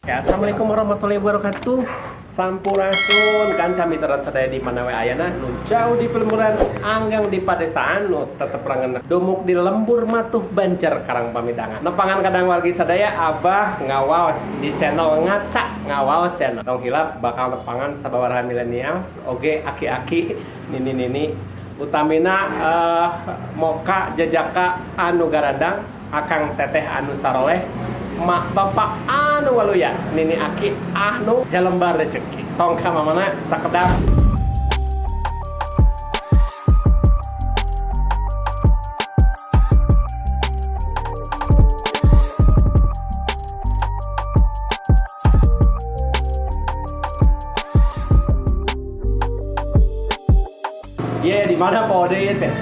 Ya, assalamualaikum warahmatullahi wabarakatuh. Sampurasun kan kami terasa di mana we ayana nu jauh di pelemuran anggang di padesaan nu tetep rangan dumuk di lembur matuh Banjar Karang Pamidangan. Nepangan kadang wargi sadaya abah ngawaos di channel ngawaos channel. Tong hilap bakal nepangan sababaraha milenial oge aki-aki nini utamina moka jajaka anu garadang akang teteh anu saroleh mak bapak anu waluya nini aki anu jalembar rezeki tong ka mamana sakedap di mana po ode teh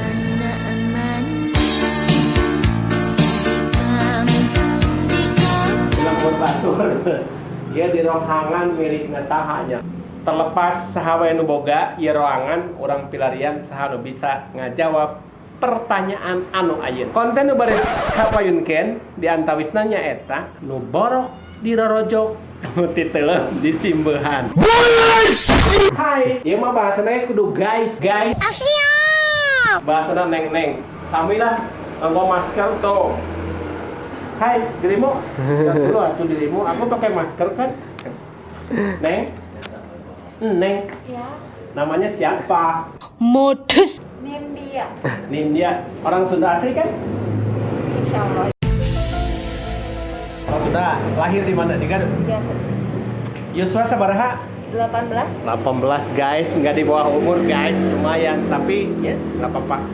di rohangan milik ngasahanya terlepas sahawa nu boga ieu rohangan urang pilarian saha nu bisa ngajawab pertanyaan anu ayeuna konten nu bari kapayunkeun di antawisna nyaeta nu borok dirorojok nu titeuleum disimbeuhan. Hai ieu mah bahasana kudu guys siap bahasana neng sami lah nganggo masker tuh. Hai, dirimu? Dulu atuh dirimu, aku pakai masker kan? Neng? Neng? Ya. Namanya siapa? Modus. Nindya. Nindya. Orang Sunda asli kan? Insya Allah. Oh sudah, lahir di mana? Di Garut? Ya. Yuswa sabaraha? 18. 18 guys, nggak di bawah umur guys, lumayan. Tapi ya nggak apa-apa.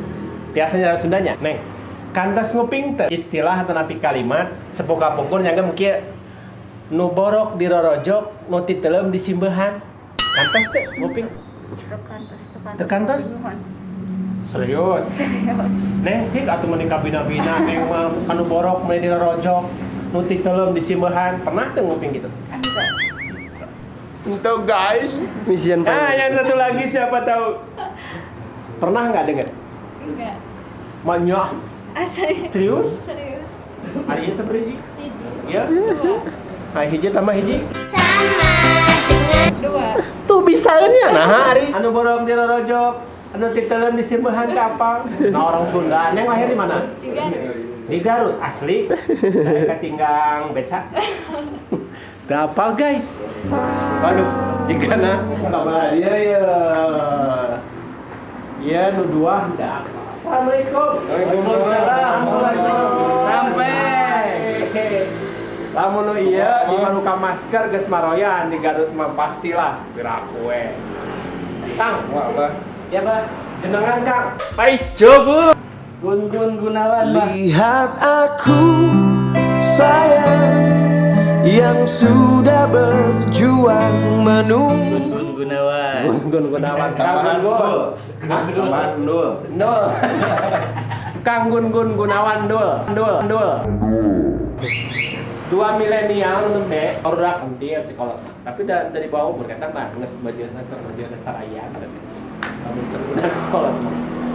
Biasanya orang Sundanya, Neng. Kantos nguping teh istilah tenapi kalimat sepoka pungkur nyangga mungkin nu borok dirorojok nu titeuleum disimbeuhan kantos teh nguping tekantos serius neng cik atuh meuni kabina-bina neng mah kanu borok mah dirorojok nu titeuleum disimbeuhan pernah teu nguping gitu itu guys misian yang satu lagi siapa tahu pernah nggak dengar Enggak. banyak Asli. serius Serius. hari ini seberapa Hiji. ya hiji tambah hiji Dua. tuh bisanya nah hari anu borong di rorojok anu titeuleum disimbahan ka apa nah orang Sunda neng lahir di mana di Garut asli saya ketinggang beca teu apal guys waduh jigana kabar dia ya nu dua da Assalamualaikum. Waalaikumsalam. Sampai. Lamun nu ieu di maruka masker geus maroyan di Garut mah pastilah piraku we. Kang, ya Pak. Jenengan Kang. Paijo Bu. Gun Gunawan Pak. Lihat aku sayang yang sudah berjuang menunggu. Gun Gunawan. Kang Gun. Nul. Kang Gun Gunawan Dul. Dua milenial nu teh produk dia sekolah. Tapi dari bawah umur kata mah geus bagian caraya. Kamu sebenarnya sekolah.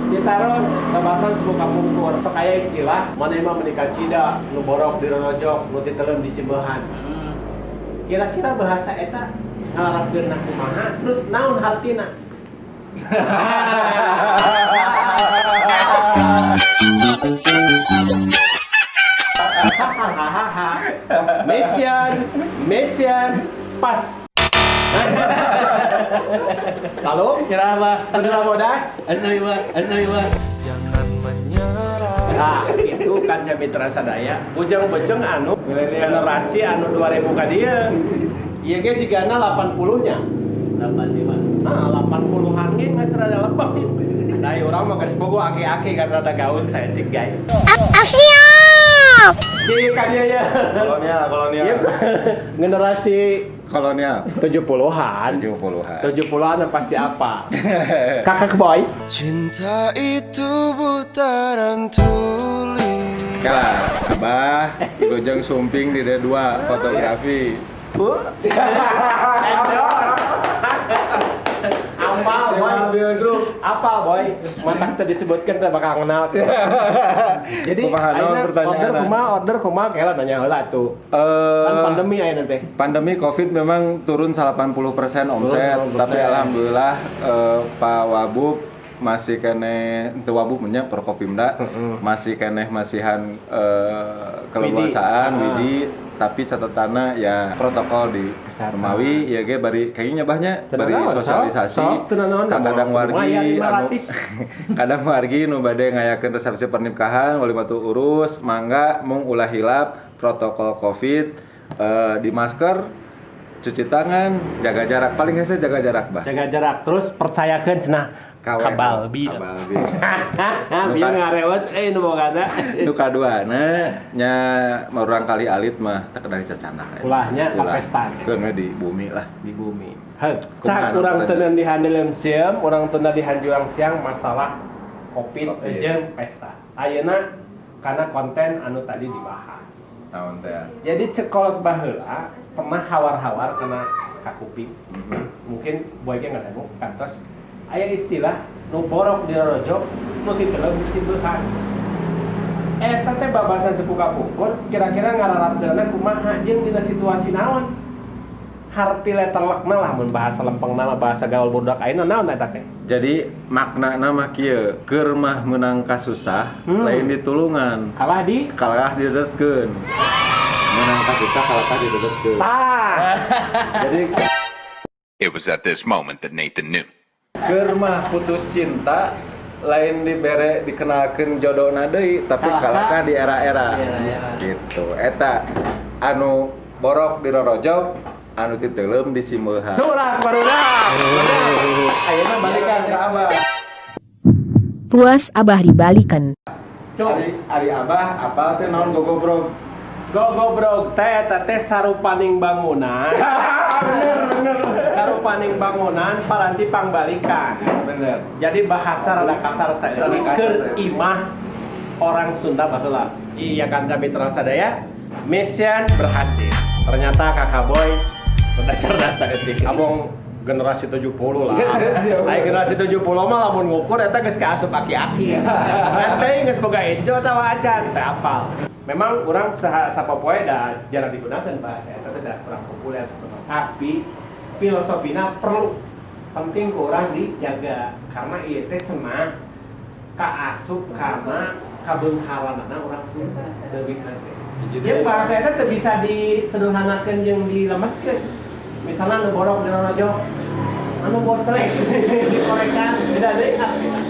Ditaruh bahasan sebuah pungkur. Sok aya istilah maneh mah menikah cida nu borok dirorojok nu titeuleum disimbeuhan. Kira-kira bahasa eta ngalarapkeun kumaha terus naon hartina? Mission pas. Lalu kira apa? Bener bodas? Asli Pak. Jangan menyerah. Nah, itu kan Mitra Sadaya. Bujang-bujang anu generasi anu 2000 ka dieu. Ieu ge jigana 80-nya. 85. Nah, 80-an ge geus rada lebih. Dai urang mah geus bogo aki-aki karena rada gaul saeutik guys. Siap. Di ka dieu ya. Kolonial. Generasi Kolonial. 70-an. 70-an pasti apa? Kakak boy. Cinta itu butaran tulis. Kalah, Abah, Gojeng Sumping di D2 fotografi. Endor. Apal boy. Biodruk. Apal boy. Mantak teu disebutkeun teh bakal kenal. Jadi Kumaha naon ayeuna pertanyaanna? order kumaha kela nanya heula tuh. Kan pandemi ayeuna teh. Pandemi Covid memang turun 80% omset, 80%. tapi alhamdulillah Pak Wabub masih keneh teu Wabub nya Prokopimda masih keneh masihan keleluasaan Widi, tapi catatanna ya protokol di Rumawi ya ge bari kayaknya nyabahnya bari sosialisasi kadang wargi anu kadang wargi nu bade ngayakeun resepsi pernikahan walimatul urus mangga mung ulah hilap protokol Covid di masker, cuci tangan, jaga jarak, paling hese jaga jarak bah. Jaga jarak terus percayakeun cenah kabalbi. Biar ngarewas nu bogana. Nu kaduana nya urang kali alit mah teu dari cacanak. Ulahnya kapestan. Keun we di bumi lah. Di bumi. Cak urang teu di handeuleum sieum, urang teu di hanjuang siang masalah Covid jeung pesta. Ayeuna karena konten anu tadi dibahas. Naon teh? Jadi cekolot baheula pernah hawar-hawar kena kakuping. Mungkin boy ge ngadanu kantos aya istilah nu borok di rojok nu titeleuh disibeuhan. Eta teh babasan sepuh kapungkur kira-kira ngararapkeunna kumaha jeung dina situasi naon? Harti letelekna lah mun bahasa lempengna bahasa gaul budak ayeuna naon eta teh? Jadi maknana mah kieu, keur mah meunang kasusah lain ditulungan. Kalah didedetkeun. Meunang kasusah kalah didedetkeun. Jadi It was at this moment that Nathan knew. keur mah putus cinta lain dibere dikenalkeun jodona deui tapi kalahkah di era-era gitu eta anu borok di rorojog anu titeuleum di simeuhan Surah barudak. ayeuna balikan ka abah Puas Abah dibalikan. ari abah apa teh naon gogobrog Gogobrog teh eta teh sarupaning bangunan. Bener. Sarupaning bangunan paranti pangbalikan. bener Jadi bahasa rada kasar saya. Rada kasar, Keur saya. imah orang Sunda baheula. Iya kan Mitra Sadaya. Mission berhasil. Ternyata Kakak Boy rada cerdas saeutik. Abong generasi 70 lah. Ai generasi 70 mah lamun ngukur eta geus kaasup aki-aki. Teh geus boga enjo atawa acan teh apal. Memang orang sapopoe da jarang digunakan bahasa eta teh da kurang populer sebenarnya. Tapi filosofina perlu penting kurang dijaga karena ieu teh cenah kaasup karena kabeunghalanana urang Sunda deuwitna teh. Jeung bahasa eta teu bisa disederhanakeun jeung dilemeskeun. Misalnya anu borok di rojok, anu boclek dikorekan, beda deui artina.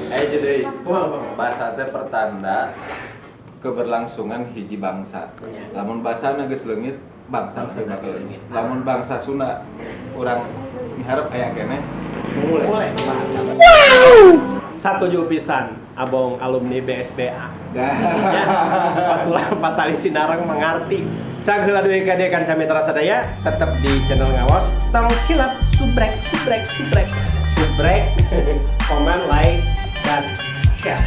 ayo deui Kumaha? bahasa teh pertanda keberlangsungan hiji bangsa. Lamun basana geus leungit, bangsa geus bakal leungit. Lamun bangsa Sunda urang miharep aya keneh Mulai. Satuju pisan abong alumni BSBA. Ya, patulah patali sinareng mengarti. Cag heula deui ka Dekan Mitra Sadaya, tetep di channel Ngawas. Tong hilap subrek. Komen, like, dan share.